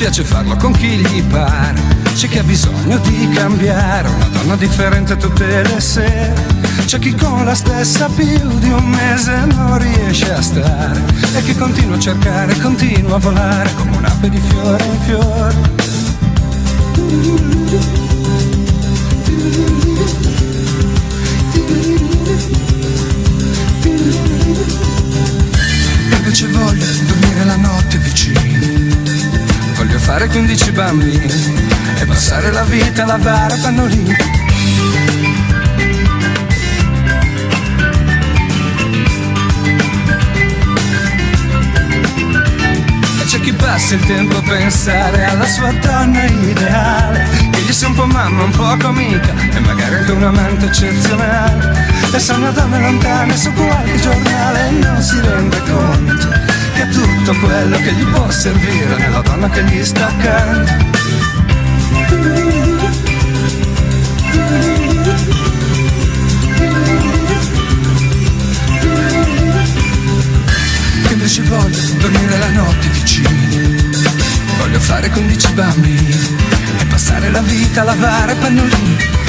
piace farlo con chi gli pare. C'è chi ha bisogno di cambiare, una donna differente tutte le sere. C'è chi con la stessa più di un mese non riesce a stare, e chi continua a cercare, continua a volare come un'ape di fiore in fiore. Invece voglio dormire la notte vicini, voglio fare 15 bambini e passare la vita a lavare pannolini. E c'è chi passa il tempo a pensare alla sua donna ideale, che gli sia un po' mamma, un po' amica e magari anche un amante eccezionale. E sogna donne lontane su qualche giornale e non si rende conto che è tutto quello che gli può servire nella donna che gli sta accanto. Invece voglio dormire la notte vicini, voglio fare 15 bambini e passare la vita a lavare pannolini.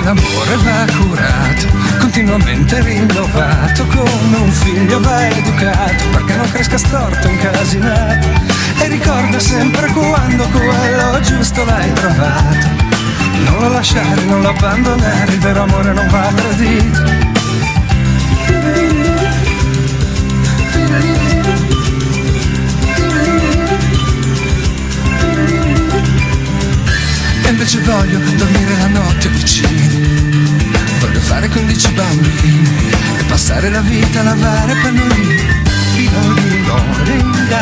L'amore va curato, continuamente rinnovato, come un figlio va educato, perché non cresca storto, incasinato. E ricorda sempre quando quello giusto l'hai trovato. Non lo lasciare, non lo abbandonare, il vero amore non va tradito. E invece voglio dormire la notte vicini, voglio fare 15 bambini e passare la vita a lavare pannolini. Da